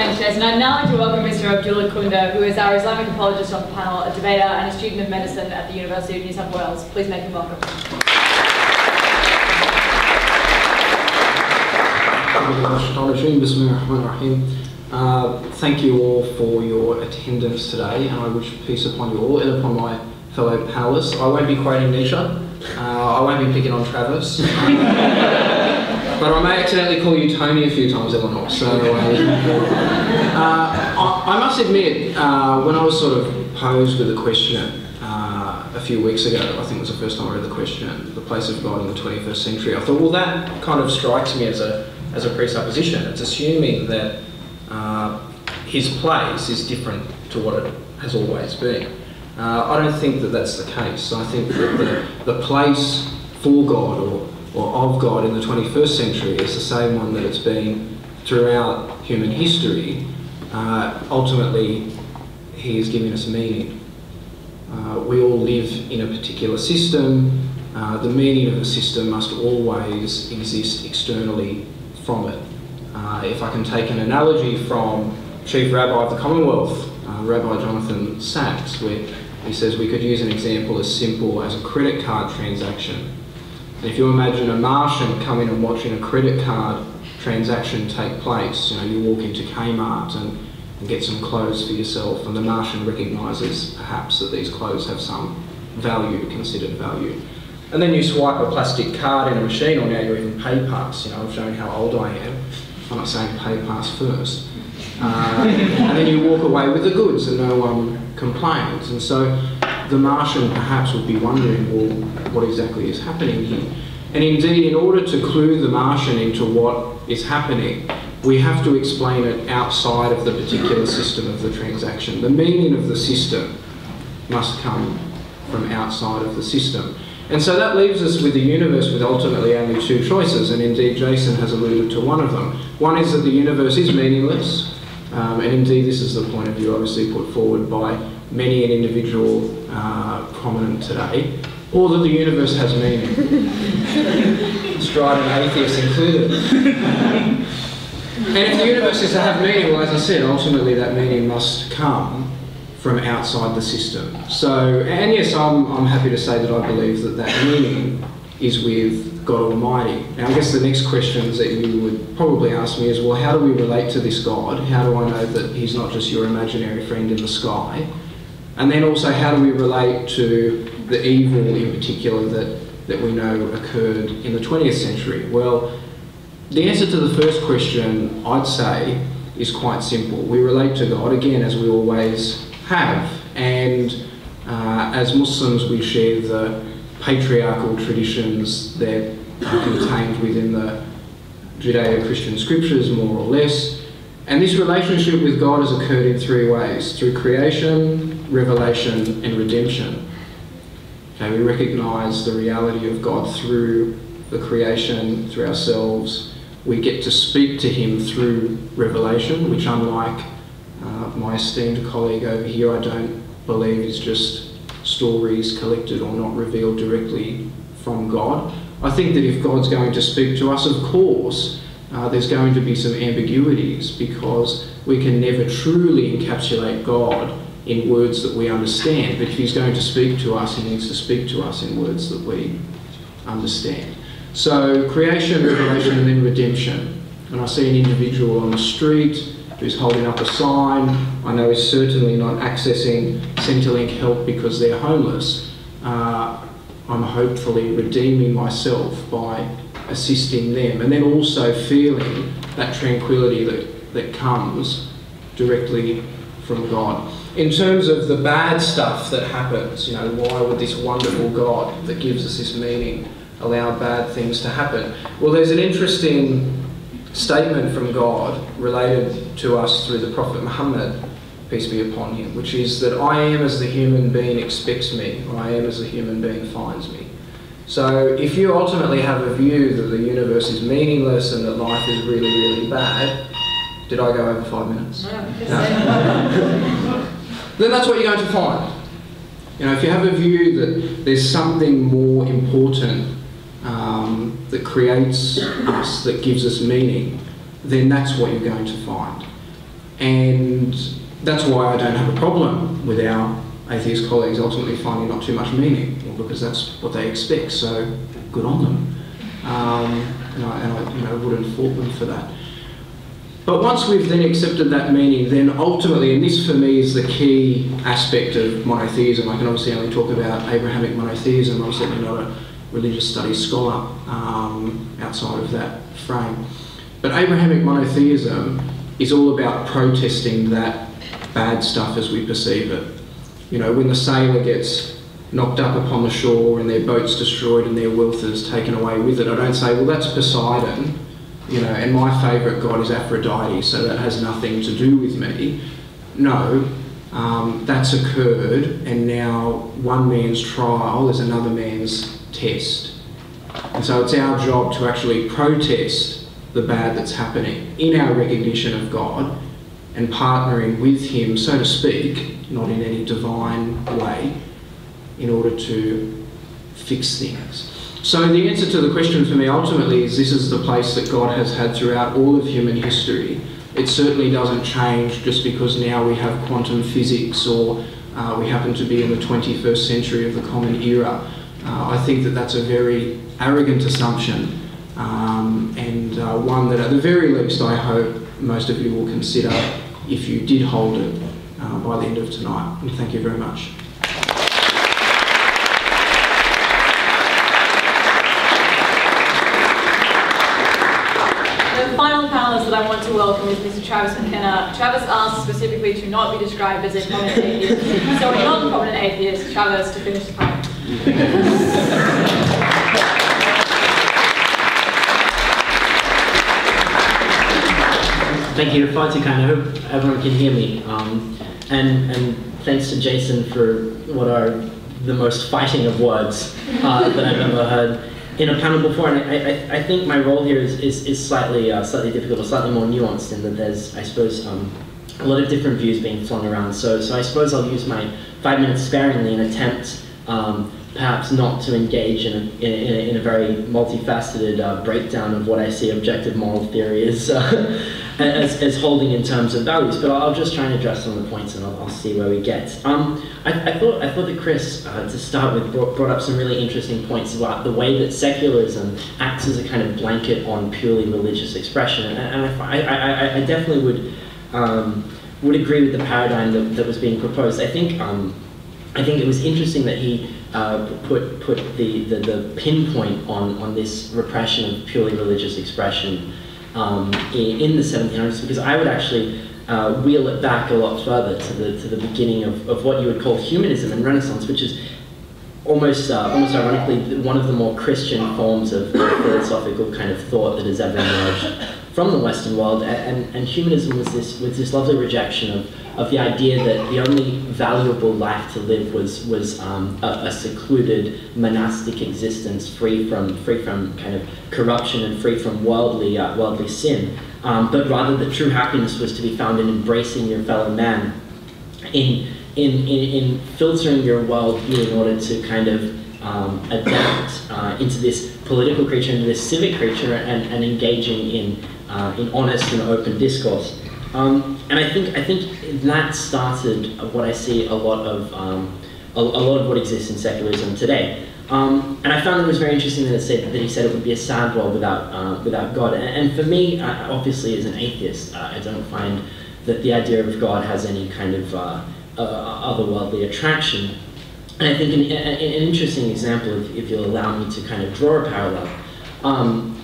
Thanks, Jason. I'd now like to welcome Mr. Abdullah Kunde, who is our Islamic apologist on the panel, a debater and a student of medicine at the University of New South Wales. Please make him welcome. Thank you all for your attendance today, and I wish peace upon you all and upon my fellow panelists. I won't be quoting Nietzsche, I won't be picking on Travis, but I may accidentally call you Tony a few times, Eleanor. So I must admit, when I was sort of posed with a question a few weeks ago, I think it was the first time I read the question, the place of God in the 21st century, I thought, well, that kind of strikes me as a presupposition. It's assuming that his place is different to what it has always been. I don't think that that's the case. I think that the place for God or of God in the 21st century is the same one that it's been throughout human history. Ultimately, he is giving us meaning. We all live in a particular system. The meaning of the system must always exist externally from it. If I can take an analogy from Chief Rabbi of the Commonwealth, Rabbi Jonathan Sachs, where he says we could use an example as simple as a credit card transaction. And if you imagine a Martian coming and watching a credit card transaction take place, you walk into Kmart and get some clothes for yourself, and the Martian recognises perhaps that these clothes have some value, considered value. And then you swipe a plastic card in a machine, or now you even pay pass. I've shown how old I am. I'm not saying pay pass first. And then you walk away with the goods and no one complains. And so the Martian perhaps would be wondering, well, what exactly is happening here? And indeed, in order to clue the Martian into what is happening, we have to explain it outside of the particular system of the transaction. The meaning of the system must come from outside of the system. And so that leaves us with the universe with ultimately only two choices, and indeed Jason has alluded to one of them. One is that the universe is meaningless, and indeed this is the point of view obviously put forward by many an individual prominent today, or that the universe has meaning. Strident atheists included. And if the universe is to have meaning, well, as I said, ultimately that meaning must come from outside the system. So, and yes, I'm happy to say that I believe that that meaning is with God Almighty. Now, I guess the next questions that you would probably ask me is, well, how do we relate to this God? How do I know that he's not just your imaginary friend in the sky? And then also, how do we relate to the evil in particular that we know occurred in the 20th century? Well, the answer to the first question, I'd say, is quite simple. We relate to God, again, as we always have, and as Muslims we share the patriarchal traditions that are contained within the Judeo-Christian scriptures, more or less. And this relationship with God has occurred in three ways: through creation, revelation, and redemption. Okay, we recognise the reality of God through the creation, through ourselves. We get to speak to him through revelation, which, unlike my esteemed colleague over here, I don't believe is just stories collected or not revealed directly from God. I think that if God's going to speak to us, of course, there's going to be some ambiguities, because we can never truly encapsulate God in words that we understand. But if he's going to speak to us, he needs to speak to us in words that we understand. So creation, revelation, and then redemption. When I see an individual on the street who's holding up a sign, I know he's certainly not accessing Centrelink help because they're homeless. I'm hopefully redeeming myself by assisting them, and then also feeling that tranquility that comes directly from God. In terms of the bad stuff that happens, why would this wonderful God that gives us this meaning allow bad things to happen? Well, there's an interesting statement from God related to us through the Prophet Muhammad, peace be upon him, which is that I am as the human being expects me, or I am as the human being finds me. So if you ultimately have a view that the universe is meaningless and that life is really, really bad, did I go over 5 minutes? No. Then that's what you're going to find. If you have a view that there's something more important that creates us, that gives us meaning, then that's what you're going to find. And that's why I don't have a problem with our atheist colleagues ultimately finding not too much meaning, because that's what they expect, so good on them. And I wouldn't fault them for that. But once we've then accepted that meaning, then ultimately, and this for me is the key aspect of monotheism, I can obviously only talk about Abrahamic monotheism, I'm certainly not a religious studies scholar outside of that frame. But Abrahamic monotheism is all about protesting that bad stuff as we perceive it. You know, when the sailor gets knocked up upon the shore and their boat's destroyed and their wealth is taken away with it, I don't say, well, that's Poseidon, you know, and my favourite god is Aphrodite, so that has nothing to do with me. No, that's occurred, and now one man's trial is another man's test. And so it's our job to actually protest the bad that's happening in our recognition of God and partnering with him, so to speak, not in any divine way, in order to fix things. So the answer to the question for me ultimately is this is the place that God has had throughout all of human history. It certainly doesn't change just because now we have quantum physics or we happen to be in the 21st century of the Common Era. I think that that's a very arrogant assumption and one that at the very least I hope most of you will consider if you did hold it by the end of tonight. And thank you very much. The final panelist that I want to welcome is Mr. Travis McKenna. Travis asked specifically to not be described as a prominent atheist. So a non-prominent atheist, Travis, to finish the panel. Thank you, you're far too kind. I hope everyone can hear me. And thanks to Jason for what are the most fighting of words that I've ever heard in a panel before. And I think my role here is slightly difficult, or slightly more nuanced in that there's, I suppose, a lot of different views being flung around. So I suppose I'll use my 5 minutes sparingly and attempt perhaps not to engage in a very multifaceted breakdown of what I see objective moral theory is as holding in terms of values, but I'll just try and address some of the points and I'll see where we get. I thought that Chris, to start with, brought up some really interesting points about the way that secularism acts as a kind of blanket on purely religious expression, and I definitely would agree with the paradigm that was being proposed. I think it was interesting that he put the pinpoint on this repression of purely religious expression in the 1700s, because I would actually wheel it back a lot further to the beginning of what you would call humanism and Renaissance, which is almost ironically one of the more Christian forms of philosophical kind of thought that has ever emerged from the Western world. And humanism was this lovely rejection of the idea that the only valuable life to live was a secluded monastic existence, free from kind of corruption and free from worldly sin, but rather that true happiness was to be found in embracing your fellow man, in filtering your worldview in order to kind of adapt into this political creature, into this civic creature, and engaging in honest and open discourse. And I think that started what I see a lot of what exists in secularism today. And I found it was very interesting that he said it would be a sad world without God. And for me, obviously as an atheist, I don't find that the idea of God has any kind of otherworldly attraction. And I think an interesting example, if you'll allow me to kind of draw a parallel,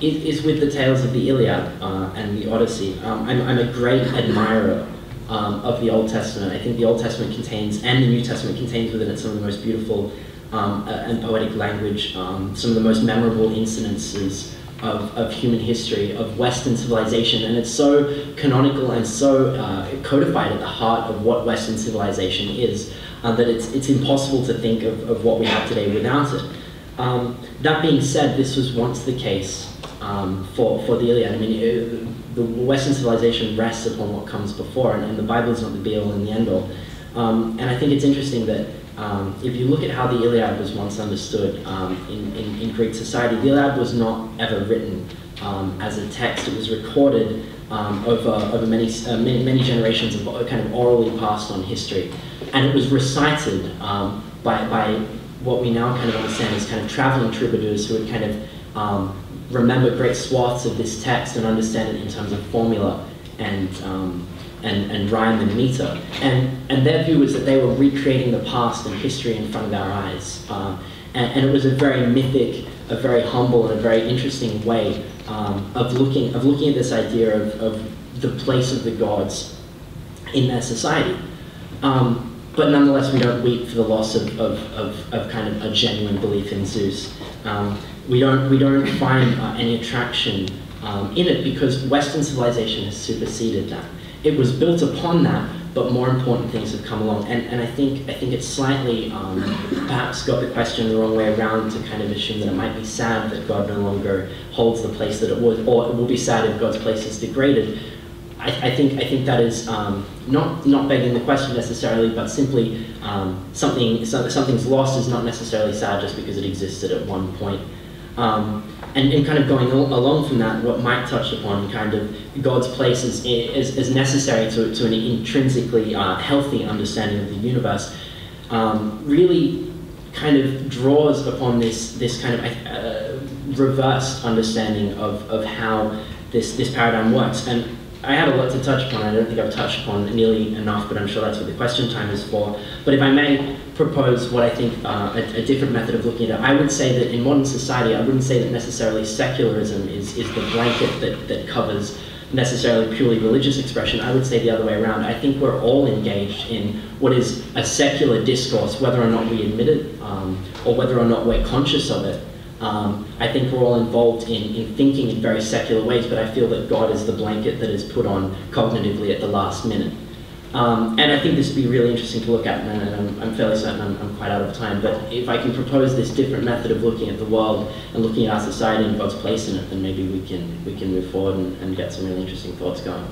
is with the tales of the Iliad and the Odyssey. I'm a great admirer of the Old Testament. I think the Old Testament contains, and the New Testament contains within it, some of the most beautiful and poetic language, some of the most memorable incidences of human history, of Western civilization, and it's so canonical and so codified at the heart of what Western civilization is, that it's impossible to think of what we have today without it. That being said, this was once the case for the Iliad. I mean, the Western civilization rests upon what comes before, and the Bible is not the be-all and the end-all. And I think it's interesting that if you look at how the Iliad was once understood in Greek society, the Iliad was not ever written as a text. It was recorded over many generations of kind of orally passed on history, and it was recited by what we now kind of understand as kind of traveling troubadours who would kind of remember great swaths of this text and understand it in terms of formula and rhyme and meter. And their view was that they were recreating the past and history in front of our eyes. And it was a very mythic, a very humble, and a very interesting way of looking at this idea of the place of the gods in their society. But nonetheless, we don't weep for the loss of kind of a genuine belief in Zeus. We don't find any attraction in it because Western civilization has superseded that. It was built upon that, but more important things have come along. And I think it's slightly perhaps got the question the wrong way around to kind of assume that it might be sad that God no longer holds the place that it would, or it will be sad if God's place is degraded. I think that is not begging the question necessarily, but simply something's lost is not necessarily sad just because it existed at one point. And kind of going along from that, what Mike touched upon, kind of God's place is necessary to an intrinsically healthy understanding of the universe, really kind of draws upon this kind of reversed understanding of how this paradigm works. And I had a lot to touch upon. I don't think I've touched upon nearly enough, but I'm sure that's what the question time is for. But if I may propose what I think a different method of looking at it, I would say that in modern society, I wouldn't say that necessarily secularism is the blanket that covers necessarily purely religious expression. I would say the other way around. I think we're all engaged in what is a secular discourse, whether or not we admit it, or whether or not we're conscious of it. I think we're all involved in thinking in very secular ways, but I feel that God is the blanket that is put on cognitively at the last minute. And I think this would be really interesting to look at, and I'm fairly certain I'm quite out of time, but if I can propose this different method of looking at the world and looking at our society and God's place in it, then maybe we can move forward and get some really interesting thoughts going.